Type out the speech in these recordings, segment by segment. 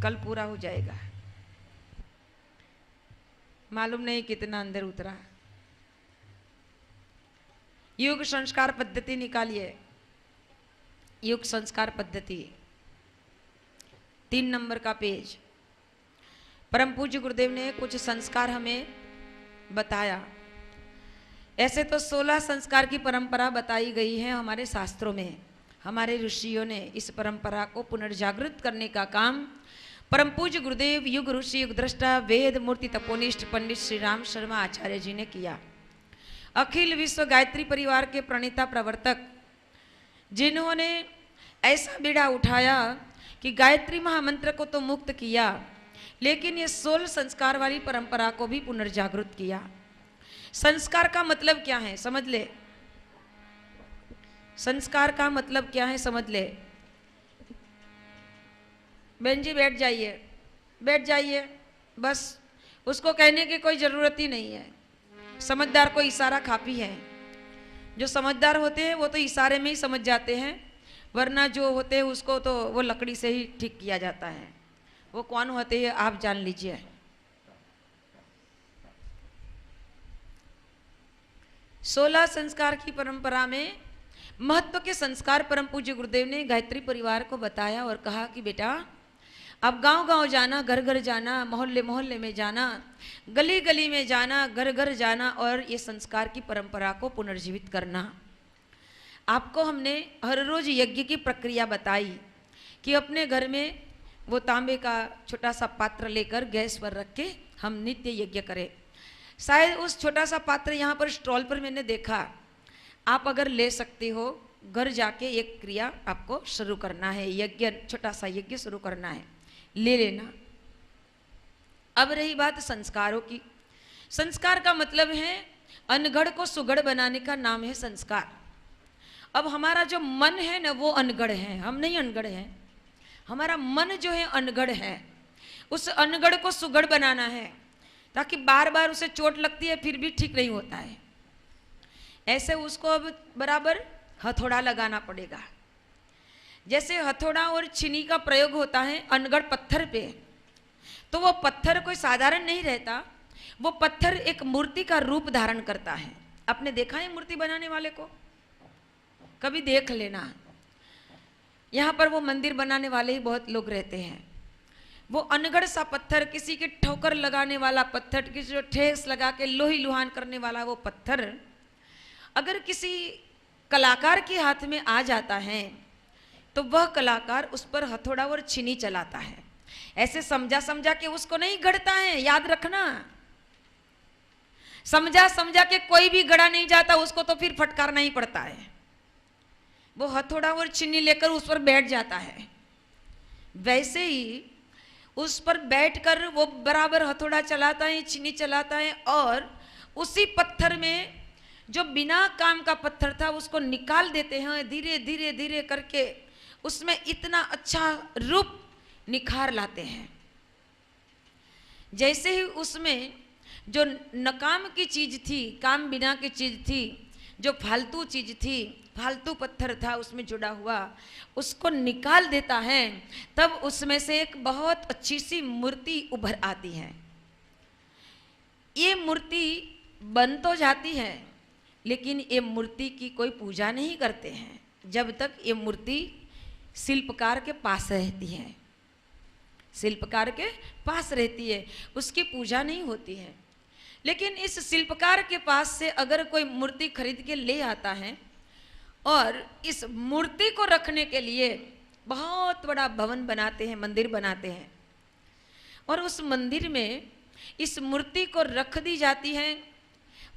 कल पूरा हो जाएगा। मालूम नहीं कितना अंदर उतरा। युग संस्कार पद्धति निकालिए। युग संस्कार पद्धति 3 नंबर का पेज। परम पूज्य गुरुदेव ने कुछ संस्कार हमें बताया। ऐसे तो 16 संस्कार की परंपरा बताई गई है हमारे शास्त्रों में। हमारे ऋषियों ने इस परंपरा को पुनर्जागृत करने का काम परम पूज्य गुरुदेव युग ऋषि युग दृष्टा वेद मूर्ति तपोनिष्ठ पंडित श्री राम शर्मा आचार्य जी ने किया। अखिल विश्व गायत्री परिवार के प्रणेता प्रवर्तक, जिन्होंने ऐसा बीड़ा उठाया कि गायत्री महामंत्र को तो मुक्त किया, लेकिन ये 16 संस्कार वाली परंपरा को भी पुनर्जागृत किया। संस्कार का मतलब क्या है समझ ले। संस्कार का मतलब क्या है समझ ले। बहन जी बैठ जाइए, बैठ जाइए, बस उसको कहने की कोई ज़रूरत ही नहीं है। समझदार को इशारा काफ़ी है। जो समझदार होते हैं वो तो इशारे में ही समझ जाते हैं, वरना जो होते हैं उसको तो वो लकड़ी से ही ठीक किया जाता है। वो कौन होते हैं आप जान लीजिए। सोलह संस्कार की परंपरा में महत्व के संस्कार परम पूज्य गुरुदेव ने गायत्री परिवार को बताया और कहा कि बेटा अब गांव-गांव जाना, घर घर जाना, मोहल्ले मोहल्ले में जाना, गली गली में जाना, घर घर जाना और ये संस्कार की परंपरा को पुनर्जीवित करना। आपको हमने हर रोज यज्ञ की प्रक्रिया बताई कि अपने घर में वो तांबे का छोटा सा पात्र लेकर गैस पर रख के हम नित्य यज्ञ करें। शायद उस छोटा सा पात्र यहाँ पर स्टॉल पर मैंने देखा। आप अगर ले सकते हो, घर जाके एक क्रिया आपको शुरू करना है, यज्ञ, छोटा सा यज्ञ शुरू करना है, ले लेना। अब रही बात संस्कारों की। संस्कार का मतलब है अनगढ़ को सुगढ़ बनाने का नाम है संस्कार। अब हमारा जो मन है ना वो अनगढ़ है, हम नहीं अनगढ़ हैं। हमारा मन जो है अनगढ़ है, उस अनगढ़ को सुगढ़ बनाना है ताकि बार बार उसे चोट लगती है फिर भी ठीक नहीं होता है। ऐसे उसको अब बराबर हथौड़ा लगाना पड़ेगा। जैसे हथौड़ा और छीनी का प्रयोग होता है अनगढ़ पत्थर पे, तो वो पत्थर कोई साधारण नहीं रहता। वो पत्थर एक मूर्ति का रूप धारण करता है। आपने देखा है मूर्ति बनाने वाले को? कभी देख लेना। यहाँ पर वो मंदिर बनाने वाले ही बहुत लोग रहते हैं। वो अनगढ़ सा पत्थर, किसी के ठोकर लगाने वाला पत्थर, किसी को ठेस लगा के लोही लुहान करने वाला वो पत्थर अगर किसी कलाकार के हाथ में आ जाता है तो वह कलाकार उस पर हथौड़ा और छीनी चलाता है। ऐसे समझा समझा के उसको नहीं गढ़ता है, याद रखना। समझा समझा के कोई भी गढ़ा नहीं जाता, उसको तो फिर फटकारना ही पड़ता है। वो हथौड़ा और छीनी लेकर उस पर बैठ जाता है। वैसे ही उस पर बैठकर वो बराबर हथौड़ा चलाता है, छीनी चलाता है और उसी पत्थर में जो बिना काम का पत्थर था उसको निकाल देते हैं। धीरे धीरे धीरे करके उसमें इतना अच्छा रूप निखार लाते हैं। जैसे ही उसमें जो नकाम की चीज थी, काम बिना की चीज थी, जो फालतू चीज थी, फालतू पत्थर था उसमें जुड़ा हुआ, उसको निकाल देता है, तब उसमें से एक बहुत अच्छी सी मूर्ति उभर आती है। ये मूर्ति बन तो जाती है लेकिन ये मूर्ति की कोई पूजा नहीं करते हैं जब तक ये मूर्ति शिल्पकार के पास रहती है। शिल्पकार के पास रहती है, उसकी पूजा नहीं होती है। लेकिन इस शिल्पकार के पास से अगर कोई मूर्ति खरीद के ले आता है और इस मूर्ति को रखने के लिए बहुत बड़ा भवन बनाते हैं, मंदिर बनाते हैं, और उस मंदिर में इस मूर्ति को रख दी जाती है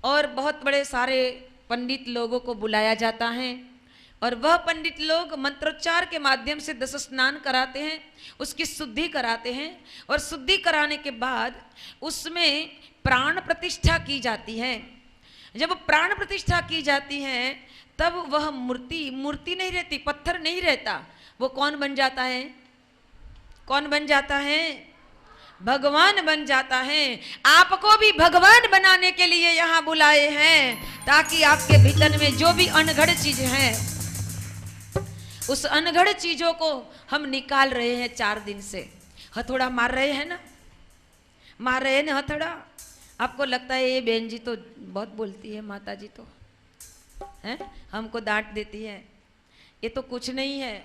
और बहुत बड़े सारे पंडित लोगों को बुलाया जाता है और वह पंडित लोग मंत्रोच्चार के माध्यम से 10 स्नान कराते हैं, उसकी शुद्धि कराते हैं और शुद्धि कराने के बाद उसमें प्राण प्रतिष्ठा की जाती है। जब प्राण प्रतिष्ठा की जाती है तब वह मूर्ति नहीं रहती, पत्थर नहीं रहता, वो कौन बन जाता है? कौन बन जाता है? भगवान बन जाता है। आपको भी भगवान बनाने के लिए यहाँ बुलाए हैं ताकि आपके भीतर में जो भी अनगढ़ चीज है उस अनगढ़ चीजों को हम निकाल रहे हैं। 4 दिन से हथौड़ा मार रहे हैं ना, मार रहे हैं ना हथौड़ा। आपको लगता है ये बहन जी तो बहुत बोलती है, माता जी तो हैं, हमको डांट देती है। ये तो कुछ नहीं है।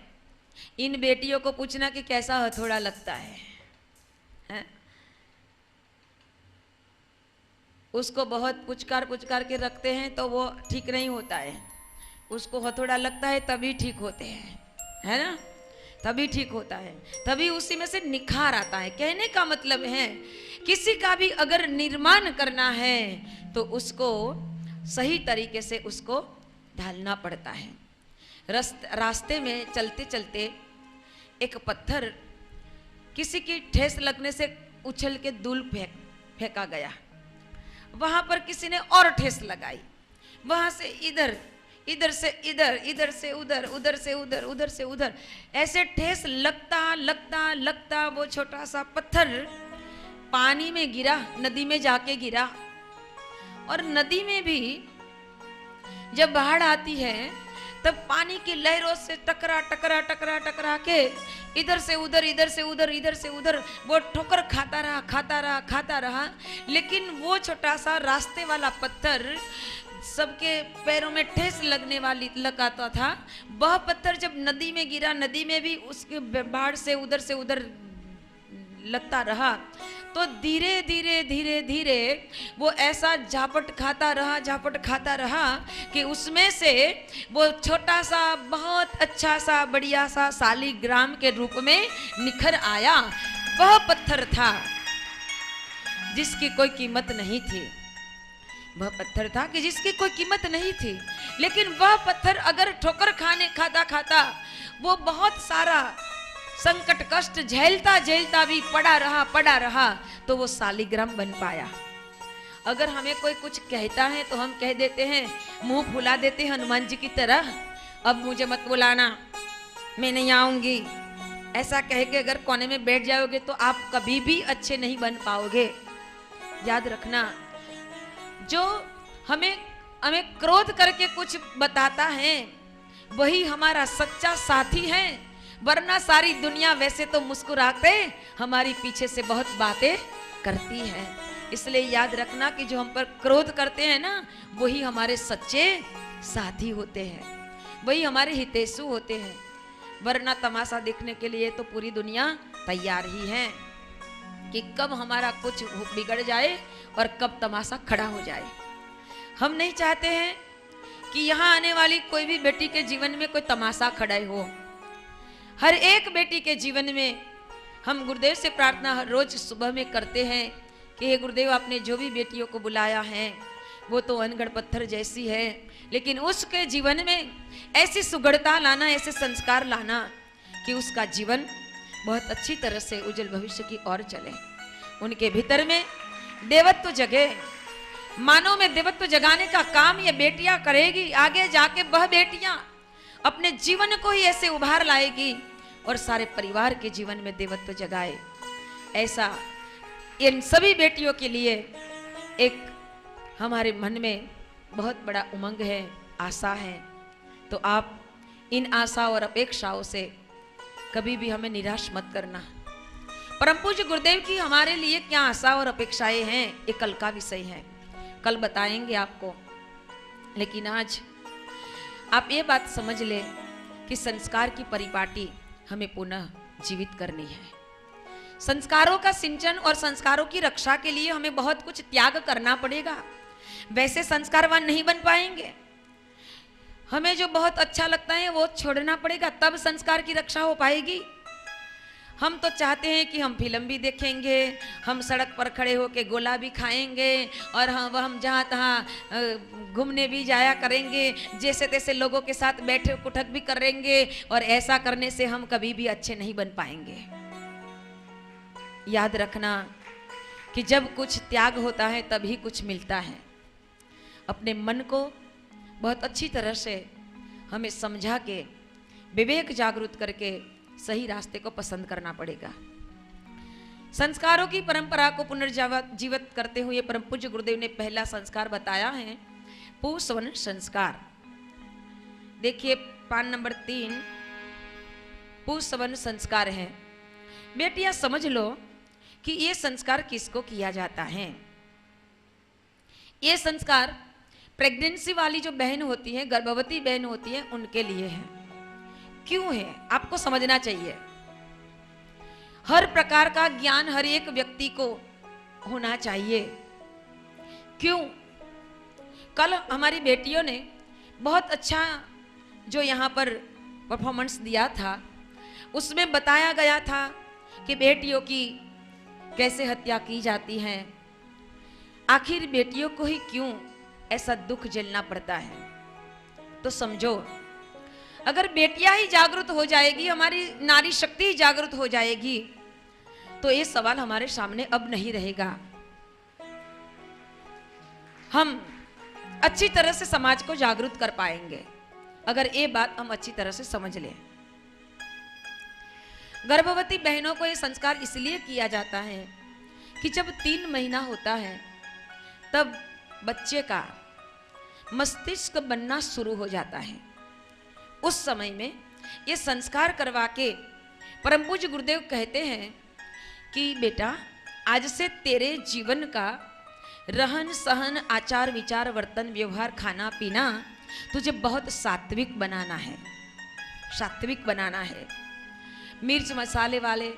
इन बेटियों को पूछना कि कैसा हथौड़ा लगता है, हैं? उसको बहुत पुचकार पुचकार के रखते हैं तो वो ठीक नहीं होता है। उसको हथौड़ा लगता है तभी ठीक होते हैं, है ना, तभी ठीक होता है, तभी उसी में से निखार आता है। कहने का मतलब है किसी का भी अगर निर्माण करना है तो उसको सही तरीके से उसको ढालना पड़ता है। रास्ते में चलते चलते एक पत्थर किसी की ठेस लगने से उछल के दूर फेंका गया। वहां पर किसी ने और ठेस लगाई, वहां से इधर, इधर से इधर, इधर से उधर, उधर से उधर, उधर से उधर, ऐसे ठेस लगता लगता लगता वो छोटा सा पत्थर पानी में गिरा, नदी में जाके गिरा। और नदी में भी जब बाढ़ आती है तब पानी की लहरों से टकरा टकरा टकरा टकरा के इधर से उधर, इधर से उधर, इधर से उधर वो ठोकर खाता रहा, खाता रहा, खाता रहा। लेकिन वो छोटा सा रास्ते वाला पत्थर सबके पैरों में ठेस लगने वाली लगाता था। वह पत्थर जब नदी में गिरा, नदी में भी उसके बाढ़ से उधर लगता रहा, तो धीरे धीरे धीरे धीरे वो ऐसा झापट खाता रहा, झापट खाता रहा कि उसमें से वो छोटा सा बहुत अच्छा सा बढ़िया सा शालिग्राम के रूप में निखर आया। वह पत्थर था जिसकी कोई कीमत नहीं थी। वह पत्थर था कि जिसकी कोई कीमत नहीं थी, लेकिन वह पत्थर अगर ठोकर खाता खाता वो बहुत सारा संकट कष्ट झेलता झेलता भी पड़ा रहा तो वो शालिग्राम बन पाया। अगर हमें कोई कुछ कहता है तो हम कह देते हैं, मुंह फुला देते हैं हनुमान जी की तरह, अब मुझे मत बुलाना, मैं नहीं आऊंगी। ऐसा कह के अगर कोने में बैठ जाओगे तो आप कभी भी अच्छे नहीं बन पाओगे। याद रखना, जो हमें क्रोध करके कुछ बताता है वही हमारा सच्चा साथी है, वरना सारी दुनिया वैसे तो मुस्कुराते हमारी पीछे से बहुत बातें करती है। इसलिए याद रखना कि जो हम पर क्रोध करते हैं ना, वही हमारे सच्चे साथी होते हैं, वही हमारे हितैषी होते हैं। वरना तमाशा देखने के लिए तो पूरी दुनिया तैयार ही है कि कब हमारा कुछ बिगड़ जाए और कब तमाशा खड़ा हो जाए। हम नहीं चाहते हैं कि यहाँ आने वाली कोई भी बेटी के जीवन में कोई तमाशा खड़ा हो। हर एक बेटी के जीवन में हम गुरुदेव से प्रार्थना हर रोज सुबह में करते हैं कि हे गुरुदेव, आपने जो भी बेटियों को बुलाया है वो तो अनगढ़ पत्थर जैसी है, लेकिन उसके जीवन में ऐसी सुगढ़ता लाना, ऐसे संस्कार लाना कि उसका जीवन बहुत अच्छी तरह से उज्जवल भविष्य की ओर चले। उनके भीतर में देवत्व जगे, मानव में देवत्व जगाने का काम ये बेटियां करेगी। आगे जाके वह बेटियां अपने जीवन को ही ऐसे उभार लाएगी और सारे परिवार के जीवन में देवत्व जगाए। ऐसा इन सभी बेटियों के लिए एक हमारे मन में बहुत बड़ा उमंग है, आशा है। तो आप इन आशा और अपेक्षाओं से कभी भी हमें निराश मत करना। परम पूज्य गुरुदेव की हमारे लिए क्या आशा और अपेक्षाएं हैं, ये कल का विषय है, कल बताएंगे आपको। लेकिन आज आप ये बात समझ ले कि संस्कार की परिपाटी हमें पुनः जीवित करनी है। संस्कारों का सिंचन और संस्कारों की रक्षा के लिए हमें बहुत कुछ त्याग करना पड़ेगा। वैसे संस्कारवान नहीं बन पाएंगे। हमें जो बहुत अच्छा लगता है वो छोड़ना पड़ेगा, तब संस्कार की रक्षा हो पाएगी। हम तो चाहते हैं कि हम फिल्म भी देखेंगे, हम सड़क पर खड़े होकर गोला भी खाएंगे और हम जहाँ तहाँ घूमने भी जाया करेंगे, जैसे तैसे लोगों के साथ बैठे कुठक भी करेंगे। और ऐसा करने से हम कभी भी अच्छे नहीं बन पाएंगे। याद रखना कि जब कुछ त्याग होता है तभी कुछ मिलता है। अपने मन को बहुत अच्छी तरह से हमें समझा के विवेक जागृत करके सही रास्ते को पसंद करना पड़ेगा। संस्कारों की परंपरा को पुनर्जीवित करते हुए परम पूज्य गुरुदेव ने पहला संस्कार बताया है पुंसवन संस्कार। देखिए पान नंबर 3 पुंसवन संस्कार है। बेटियां समझ लो कि ये संस्कार किसको किया जाता है। ये संस्कार प्रेगनेंसी वाली जो बहन होती है, गर्भवती बहन होती है, उनके लिए है। क्यों है आपको समझना चाहिए। हर प्रकार का ज्ञान हर एक व्यक्ति को होना चाहिए। क्यों? कल हमारी बेटियों ने बहुत अच्छा जो यहाँ पर परफॉर्मेंस दिया था, उसमें बताया गया था कि बेटियों की कैसे हत्या की जाती है। आखिर बेटियों को ही क्यों ऐसा दुख झेलना पड़ता है? तो समझो, अगर बेटियां ही जागृत हो जाएगी, हमारी नारी शक्ति ही जागृत हो जाएगी, तो ये सवाल हमारे सामने अब नहीं रहेगा। हम अच्छी तरह से समाज को जागरूक कर पाएंगे अगर ये बात हम अच्छी तरह से समझ लें। गर्भवती बहनों को ये संस्कार इसलिए किया जाता है कि जब 3 महीना होता है तब बच्चे का मस्तिष्क बनना शुरू हो जाता है। उस समय में ये संस्कार करवा के परम पूज्य गुरुदेव कहते हैं कि बेटा, आज से तेरे जीवन का रहन सहन, आचार विचार, वर्तन व्यवहार, खाना पीना तुझे बहुत सात्विक बनाना है। सात्विक बनाना है। मिर्च मसाले वाले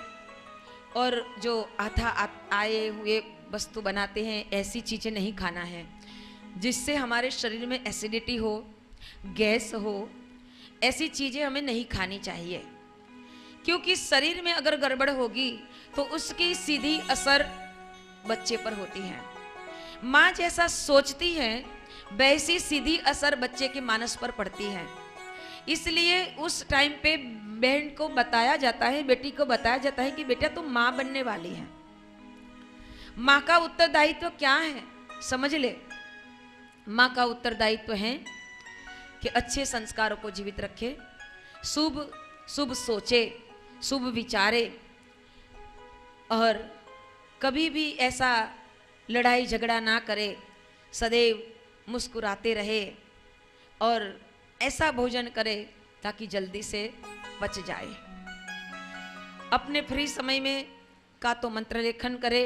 और जो आए हुए वस्तु बनाते हैं, ऐसी चीज़ें नहीं खाना है जिससे हमारे शरीर में एसिडिटी हो, गैस हो। ऐसी चीज़ें हमें नहीं खानी चाहिए, क्योंकि शरीर में अगर गड़बड़ होगी तो उसकी सीधी असर बच्चे पर होती है। माँ जैसा सोचती है वैसी सीधी असर बच्चे के मानस पर पड़ती है। इसलिए उस टाइम पे बहन को बताया जाता है, बेटी को बताया जाता है कि बेटा तुम माँ बनने वाली है। माँ का उत्तरदायित्व क्या है समझ ले। माँ का उत्तरदायित्व है कि अच्छे संस्कारों को जीवित रखे, शुभ शुभ सोचे, शुभ विचारे, और कभी भी ऐसा लड़ाई झगड़ा ना करे, सदैव मुस्कुराते रहे और ऐसा भोजन करे ताकि जल्दी से बच जाए। अपने फ्री समय में का तो मंत्र लेखन करे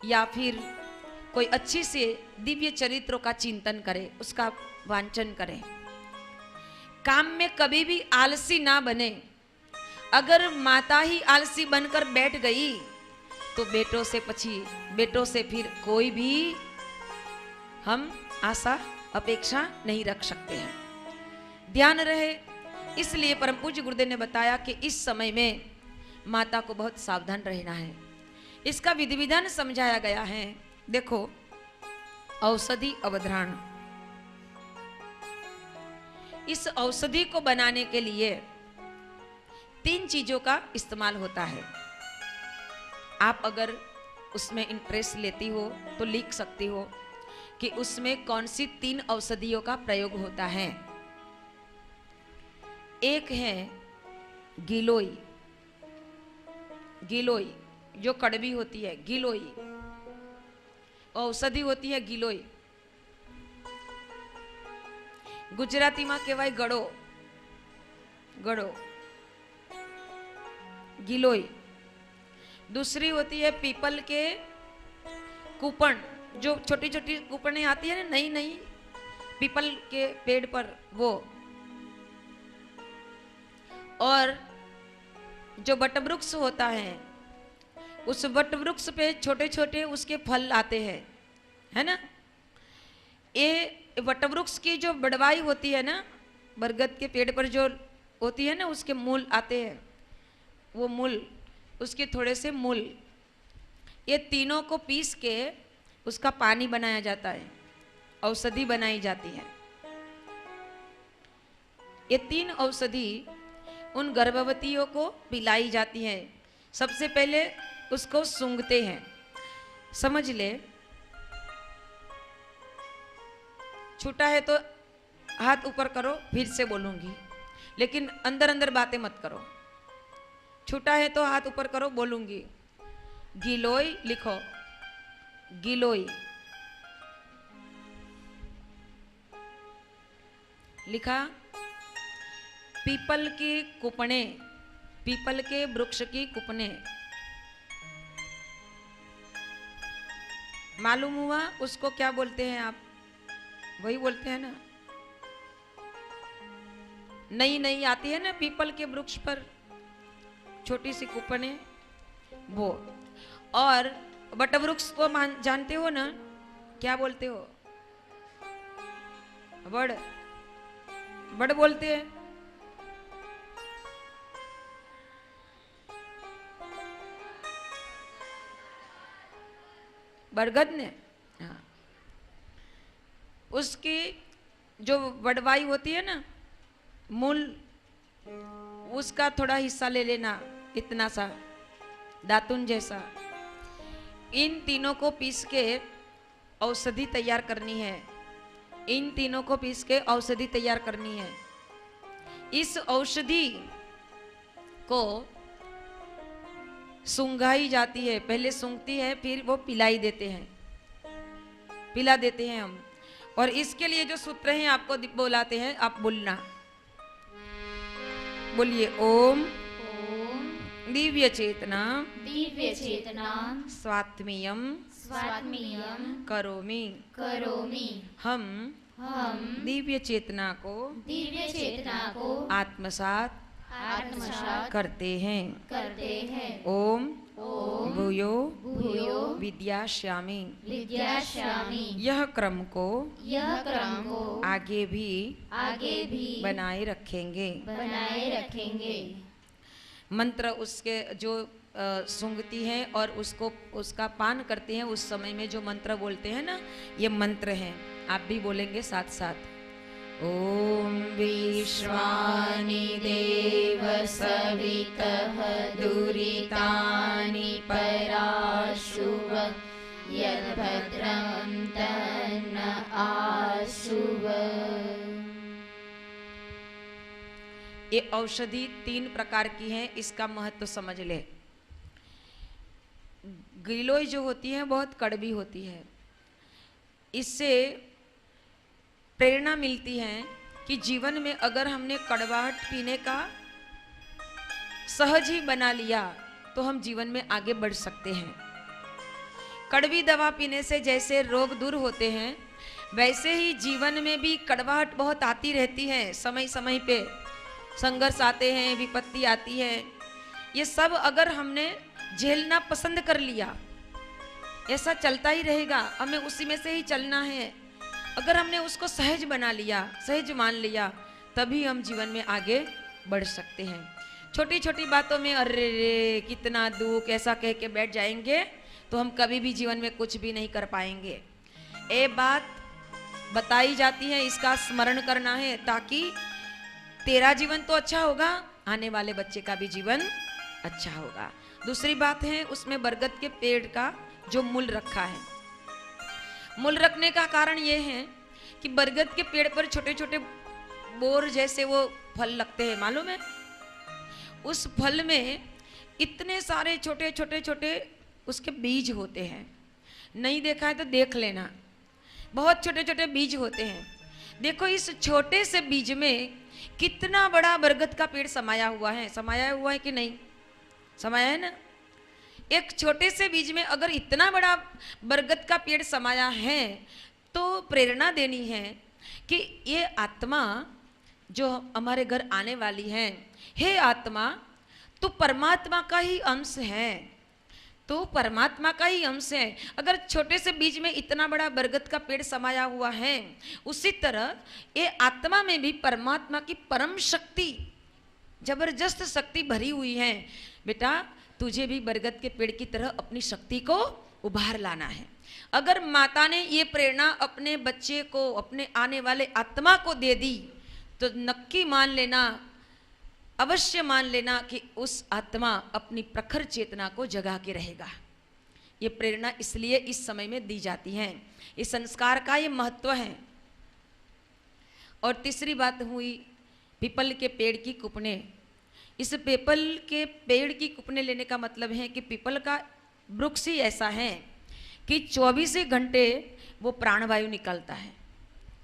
या फिर कोई अच्छी से दिव्य चरित्रों का चिंतन करे, उसका वांचन करे। काम में कभी भी आलसी ना बने। अगर माता ही आलसी बनकर बैठ गई तो बेटों से फिर कोई भी हम आशा अपेक्षा नहीं रख सकते हैं। ध्यान रहे। इसलिए परम पूज्य गुरुदेव ने बताया कि इस समय में माता को बहुत सावधान रहना है। इसका विधि विधान समझाया गया है। देखो, औषधि अवधारण, इस औषधि को बनाने के लिए 3 चीजों का इस्तेमाल होता है। आप अगर उसमें इंटरेस्ट लेती हो तो लिख सकती हो कि उसमें कौन सी 3 औषधियों का प्रयोग होता है। एक है गिलोई। गिलोई जो कड़वी होती है, गिलोई औषधि होती है। गिलोई गुजराती में कहवाय गड़ो। गड़ो गिलोई। दूसरी होती है पीपल के कूपन, जो छोटी छोटी कूपनें आती है ना, नई नई पीपल के पेड़ पर, वो। और जो वटवृक्ष होता है, उस वटवृक्ष पे छोटे छोटे उसके फल आते हैं, है ना। ये वटवृक्ष की जो बड़वाई होती है ना, बरगद के पेड़ पर जो होती है ना, उसके मूल आते हैं। वो मूल, उसके थोड़े से मूल, ये तीनों को पीस के उसका पानी बनाया जाता है, औषधि बनाई जाती है। ये 3 औषधि उन गर्भवतियों को पिलाई जाती है। सबसे पहले उसको सूंघते हैं, समझ ले। छूटा है तो हाथ ऊपर करो, फिर से बोलूंगी, लेकिन अंदर अंदर बातें मत करो। छूटा है तो हाथ ऊपर करो, बोलूंगी। गिलोई लिखो, गिलोई लिखा। पीपल की कुपने, पीपल के वृक्ष की कुपने। मालूम हुआ उसको क्या बोलते हैं आप? वही बोलते हैं ना, नई नई आती है ना पीपल के वृक्ष पर छोटी सी कुपने, वो। और बट वृक्ष को जानते हो ना, क्या बोलते हो? बड़, बड़ बोलते हैं। बरगद ने, हाँ, उसकी जो वडवाई होती है ना, मूल, उसका थोड़ा हिस्सा ले लेना, इतना सा दातुन जैसा। इन तीनों को पीस के औषधि तैयार करनी है। इन तीनों को पीस के औषधि तैयार करनी है। इस औषधि को सूंघाई जाती है, पहले सूंघती है, फिर वो पिलाई देते हैं, पिला देते हैं हम। और इसके लिए जो सूत्र हैं आपको बोलाते हैं, आप बोलना, बोलिए ओम दिव्य चेतना स्वात्मीयम करोमि हम दिव्य चेतना को आत्मसात करते हैं। ओम भूयो विद्याश्यामि यह क्रम को आगे भी बनाए रखेंगे। मंत्र उसके जो सूंघती हैं और उसको उसका पान करते हैं, उस समय में जो मंत्र बोलते हैं ना, ये मंत्र हैं। आप भी बोलेंगे साथ साथ। ओम विश्वानि देव सवितः दुरितानि पराशुव यद्भद्रं तन्न आशुव। ये औषधि 3 प्रकार की है, इसका महत्व समझ ले। गिलोय जो होती है बहुत कड़वी होती है। इससे प्रेरणा मिलती है कि जीवन में अगर हमने कड़वाहट पीने का सहज ही बना लिया तो हम जीवन में आगे बढ़ सकते हैं। कड़वी दवा पीने से जैसे रोग दूर होते हैं, वैसे ही जीवन में भी कड़वाहट बहुत आती रहती है। समय समय पे संघर्ष आते हैं, विपत्ति आती है। ये सब अगर हमने झेलना पसंद कर लिया, ऐसा चलता ही रहेगा, हमें उसी में से ही चलना है। अगर हमने उसको सहज बना लिया, सहज मान लिया, तभी हम जीवन में आगे बढ़ सकते हैं। छोटी छोटी बातों में अरे रे कितना दुख ऐसा कह के बैठ जाएंगे तो हम कभी भी जीवन में कुछ भी नहीं कर पाएंगे। ये बात बताई जाती है, इसका स्मरण करना है, ताकि तेरा जीवन तो अच्छा होगा, आने वाले बच्चे का भी जीवन अच्छा होगा। दूसरी बात है, उसमें बरगद के पेड़ का जो मूल रखा है। मूल रखने का कारण ये है कि बरगद के पेड़ पर छोटे छोटे बोर जैसे वो फल लगते हैं, मालूम है? उस फल में इतने सारे छोटे छोटे छोटे उसके बीज होते हैं। नहीं देखा है तो देख लेना, बहुत छोटे छोटे बीज होते हैं। देखो इस छोटे से बीज में कितना बड़ा बरगद का पेड़ समाया हुआ है। समाया हुआ है कि नहीं? समाया है ना। एक छोटे से बीज में अगर इतना बड़ा बरगद का पेड़ समाया है तो प्रेरणा देनी है कि ये आत्मा जो हमारे घर आने वाली है, हे आत्मा तू परमात्मा का ही अंश है, तो परमात्मा का ही अंश है। अगर छोटे से बीज में इतना बड़ा बरगद का पेड़ समाया हुआ है, उसी तरह ये आत्मा में भी परमात्मा की परम शक्ति, जबरदस्त शक्ति भरी हुई है। बेटा तुझे भी बरगद के पेड़ की तरह अपनी शक्ति को उभार लाना है। अगर माता ने ये प्रेरणा अपने बच्चे को, अपने आने वाले आत्मा को दे दी, तो नक्की मान लेना, अवश्य मान लेना कि उस आत्मा अपनी प्रखर चेतना को जगा के रहेगा। ये प्रेरणा इसलिए इस समय में दी जाती है। इस संस्कार का ये महत्व है। और तीसरी बात हुई पीपल के पेड़ की कुपने। इस पीपल के पेड़ की कुपने लेने का मतलब है कि पीपल का वृक्ष ही ऐसा है कि 24 घंटे वो प्राणवायु निकलता है,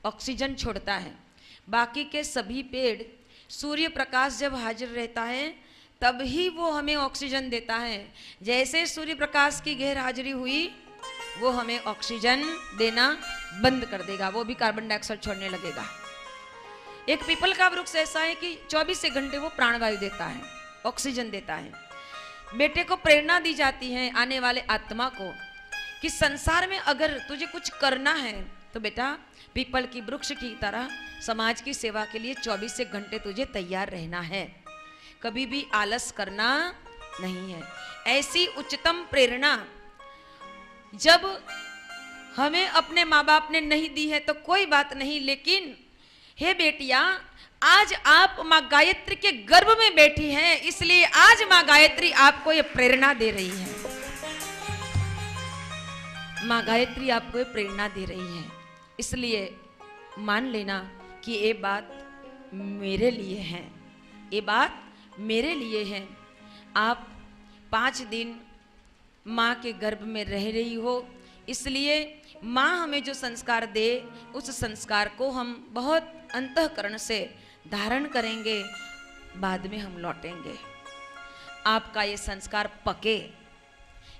ऑक्सीजन छोड़ता है। बाकी के सभी पेड़ सूर्य प्रकाश जब हाजिर रहता है तब ही वो हमें ऑक्सीजन देता है। जैसे सूर्य प्रकाश की गैर हाजिरी हुई वो हमें ऑक्सीजन देना बंद कर देगा, वो भी कार्बन डाइऑक्साइड छोड़ने लगेगा। एक पीपल का वृक्ष ऐसा है कि 24 घंटे वो प्राणवायु देता है, ऑक्सीजन देता है। बेटे को प्रेरणा दी जाती है आने वाले आत्मा को कि संसार में अगर तुझे कुछ करना है तो बेटा पीपल की वृक्ष की तरह समाज की सेवा के लिए 24 घंटे तुझे तैयार रहना है, कभी भी आलस करना नहीं है। ऐसी उच्चतम प्रेरणा जब हमें अपने माँ बाप ने नहीं दी है तो कोई बात नहीं, लेकिन हे बेटिया आज आप माँ गायत्री के गर्भ में बैठी हैं, इसलिए आज माँ गायत्री आपको ये प्रेरणा दे रही है। माँ गायत्री आपको ये प्रेरणा दे रही है, इसलिए मान लेना कि ये बात मेरे लिए है, ये बात मेरे लिए है। आप 5 दिन माँ के गर्भ में रह रही हो, इसलिए माँ हमें जो संस्कार दे उस संस्कार को हम बहुत अंतःकरण से धारण करेंगे, बाद में हम लौटेंगे। आपका ये संस्कार पके,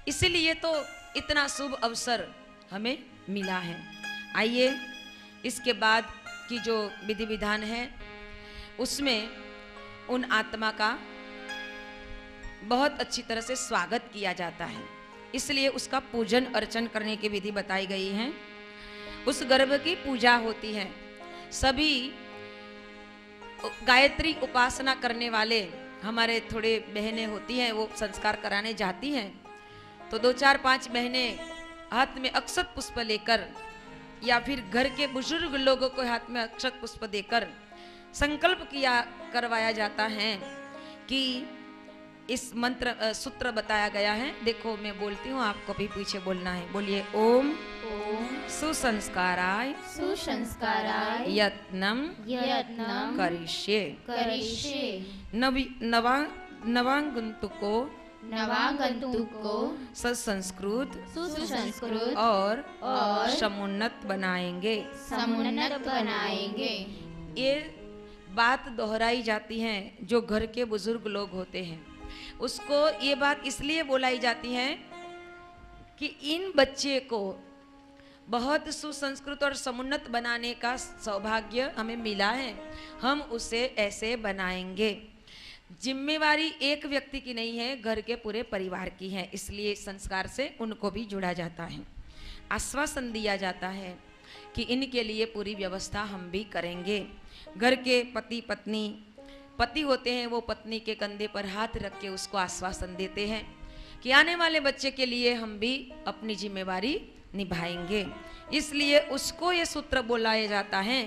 इसीलिए तो इतना शुभ अवसर हमें मिला है। आइए इसके बाद की जो विधि विधान है उसमें उन आत्मा का बहुत अच्छी तरह से स्वागत किया जाता है, इसलिए उसका पूजन अर्चन करने की विधि बताई गई है। उस गर्भ की पूजा होती है। सभी गायत्री उपासना करने वाले हमारे थोड़े बहनें होती हैं, वो संस्कार कराने जाती हैं तो 2, 4, 5 बहनें हाथ में अक्षत पुष्प लेकर या फिर घर के बुजुर्ग लोगों को हाथ में अक्षत पुष्प देकर संकल्प किया करवाया जाता है कि इस मंत्र सूत्र बताया गया है। देखो मैं बोलती हूँ, आपको भी पीछे बोलना है। बोलिए ओम सुसंस्काराय यत्नम करिष्ये नवागंतुको सुसंस्कृत और समुन्नत बनाएंगे। ये बात दोहराई जाती है, जो घर के बुजुर्ग लोग होते हैं उसको ये बात इसलिए बोलाई जाती है कि इन बच्चे को बहुत सुसंस्कृत और समुन्नत बनाने का सौभाग्य हमें मिला है, हम उसे ऐसे बनाएंगे। जिम्मेवारी एक व्यक्ति की नहीं है, घर के पूरे परिवार की है, इसलिए संस्कार से उनको भी जुड़ा जाता है। आश्वासन दिया जाता है कि इनके लिए पूरी व्यवस्था हम भी करेंगे। घर के पति होते हैं, वो पत्नी के कंधे पर हाथ रख के उसको आश्वासन देते हैं कि आने वाले बच्चे के लिए हम भी अपनी जिम्मेवारी निभाएंगे, इसलिए उसको ये सूत्र बोलाया जाता है।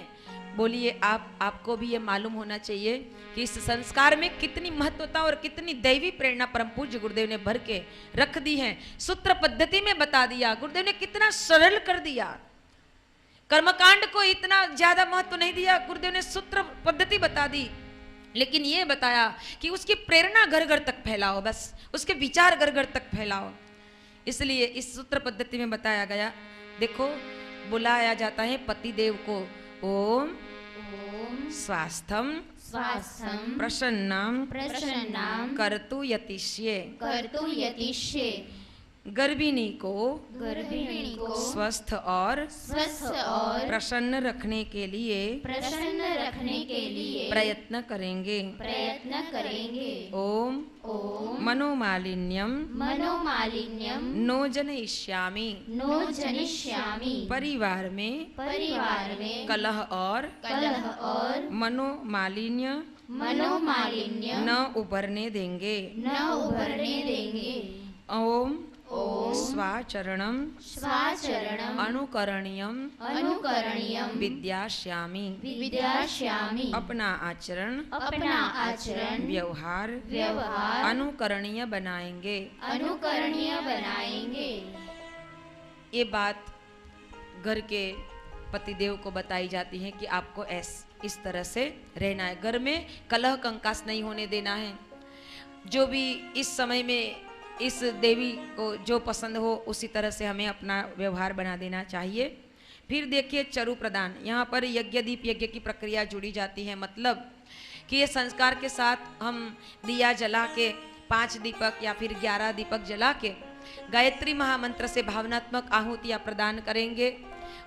बोलिए आपको भी ये मालूम होना चाहिए कि इस संस्कार में कितनी महत्वता और कितनी दैवी प्रेरणा परम पूज्य गुरुदेव ने भर के रख दी है। सूत्र पद्धति में बता दिया, गुरुदेव ने कितना सरल कर दिया। कर्मकांड को इतना ज्यादा महत्व नहीं दिया, गुरुदेव ने सूत्र पद्धति बता दी, लेकिन ये बताया कि उसकी प्रेरणा घर घर तक फैलाओ, बस उसके विचार घर घर तक फैलाओ। इसलिए इस सूत्र पद्धति में बताया गया। देखो बुलाया जाता है पतिदेव को, ओम स्वास्थ्यम प्रसन्नम कर्तु यतिष्ये गर्भिणी को स्वस्थ और प्रसन्न रखने के लिए प्रयत्न करेंगे। ओम मनोमालिन्यम नो जनयिष्यामि परिवार में कलह और मनोमालिन्य न उभरने देंगे। ओम स्वाचरणम अनुकरणीयम विद्यास्यामि अपना आचरण व्यवहार अनुकरणीय बनाएंगे। ये बात घर के पतिदेव को बताई जाती है कि आपको इस तरह से रहना है, घर में कलह कंकास नहीं होने देना है। जो भी इस समय में इस देवी को जो पसंद हो उसी तरह से हमें अपना व्यवहार बना देना चाहिए। फिर देखिए चरु प्रदान, यहाँ पर यज्ञ दीप यज्ञ की प्रक्रिया जुड़ी जाती है। मतलब कि ये संस्कार के साथ हम दिया जला के 5 दीपक या फिर 11 दीपक जला के गायत्री महामंत्र से भावनात्मक आहुतियाँ प्रदान करेंगे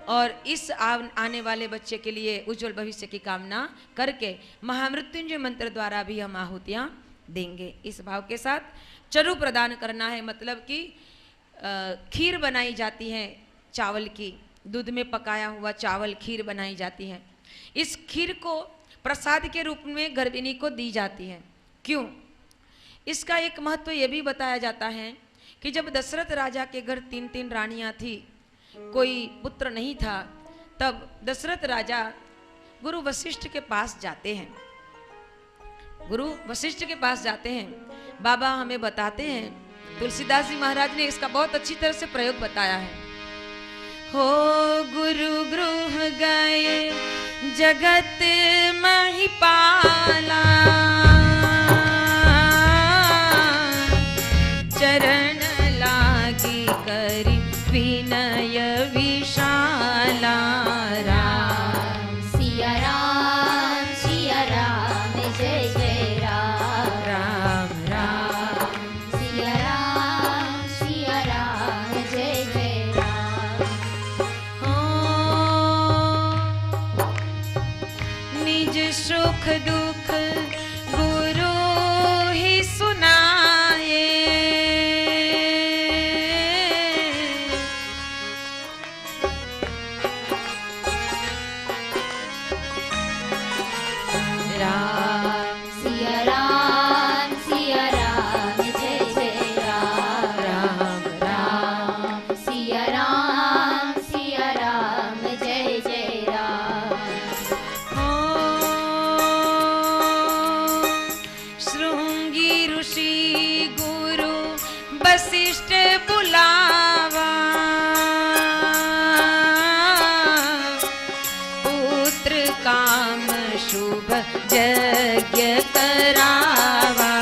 और इस आने वाले बच्चे के लिए उज्जवल भविष्य की कामना करके महामृत्युंजय मंत्र द्वारा भी हम आहुतियाँ देंगे। इस भाव के साथ चरु प्रदान करना है, मतलब कि खीर बनाई जाती है चावल की, दूध में पकाया हुआ चावल खीर बनाई जाती है। इस खीर को प्रसाद के रूप में गर्भिणी को दी जाती है। क्यों? इसका एक महत्व ये भी बताया जाता है कि जब दशरथ राजा के घर 3 रानियां थी, कोई पुत्र नहीं था, तब दशरथ राजा गुरु वशिष्ठ के पास जाते हैं। गुरु वशिष्ठ के पास जाते हैं, बाबा हमें बताते हैं, तुलसीदास जी महाराज ने इसका बहुत अच्छी तरह से प्रयोग बताया है। हो गुरु गृह गए जगत महिपाला, चरण लागी करी विनय विशाला। राम सिया राम जय जय राम। राम राम सिया राम जय जय राम। निज सुख दुख गुरु ही सुनाए, राम सिया राम जय जय राम। राम राम सिया राम जय जय राम। श्रृंगी ऋषि गुरु वशिष्ठ बुलावा, पुत्र काम शुभ यज्ञ करावा।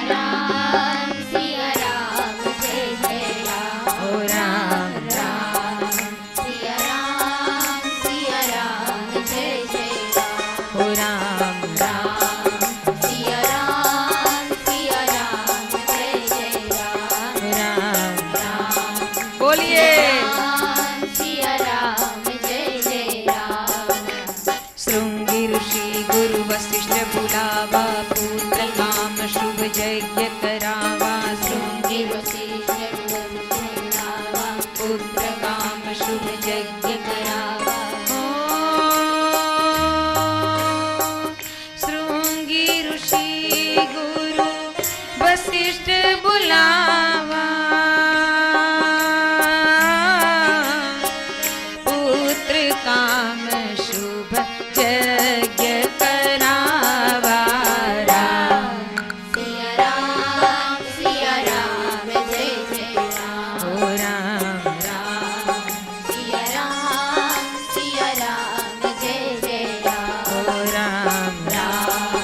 राम सिया राम जय जय राम। ओ राम राम सिया राम जय जय राम। ओ राम राम सिया राम जय जय राम। राम राम बोलिए। राम सिया राम जय जय राम। श्रृंगी ऋषि गुरु वशिष्ठ बुलावा, पुत्र काम शुभ यज्ञ करावा। श्रृंगी पुत्र काम शुभ यज्ञ करावा। श्रृंगी ऋषि गुरु वशिष्ठ बुलावा, पुत्र काम शुभ यज्ञ करावा। राम सिया राम जय जय राम। ओ राम राम सिया राम जय जय राम। ओ राम राम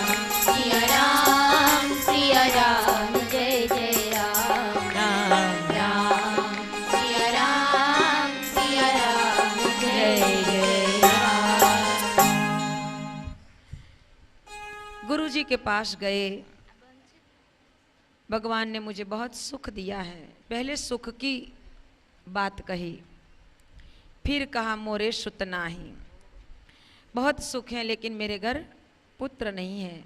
सिया राम जय जय राम। राम राम सिया राम जय जय जय राम। गुरु जी के पास गए, भगवान ने मुझे बहुत सुख दिया है। पहले सुख की बात कही, फिर कहा मोरे सुत नाही, बहुत सुख है लेकिन मेरे घर पुत्र नहीं है,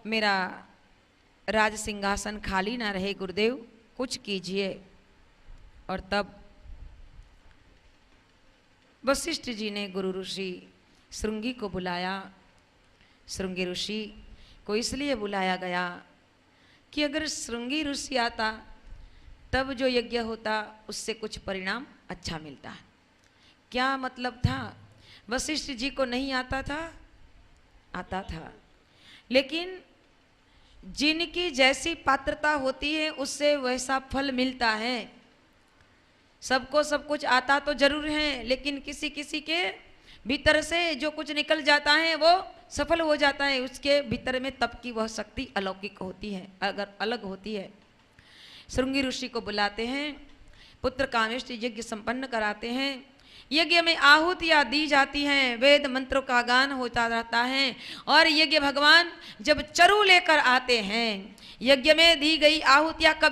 मेरा राज सिंहासन खाली ना रहे, गुरुदेव कुछ कीजिए। और तब वशिष्ठ जी ने गुरु ऋषि श्रृंगी को बुलाया। श्रृंगी ऋषि को इसलिए बुलाया गया कि अगर श्रृंगी ऋषि आता तब जो यज्ञ होता उससे कुछ परिणाम अच्छा मिलता है। क्या मतलब था? वशिष्ठ जी को नहीं आता था? आता था, लेकिन जिनकी जैसी पात्रता होती है उससे वैसा फल मिलता है। सबको सब कुछ आता तो जरूर है, लेकिन किसी किसी के भीतर से जो कुछ निकल जाता है वो सफल हो जाता है। उसके भीतर में तप की वह शक्ति अलौकिक होती है, अगर अलग होती है। श्रृंगी ऋषि को बुलाते हैं, पुत्र कामेष्टि यज्ञ संपन्न कराते हैं। यज्ञ में आहुतियां दी जाती हैं, वेद मंत्रों का गान होता रहता है। और यज्ञ भगवान जब चरु लेकर आते हैं, यज्ञ में दी गई आहुतियां कब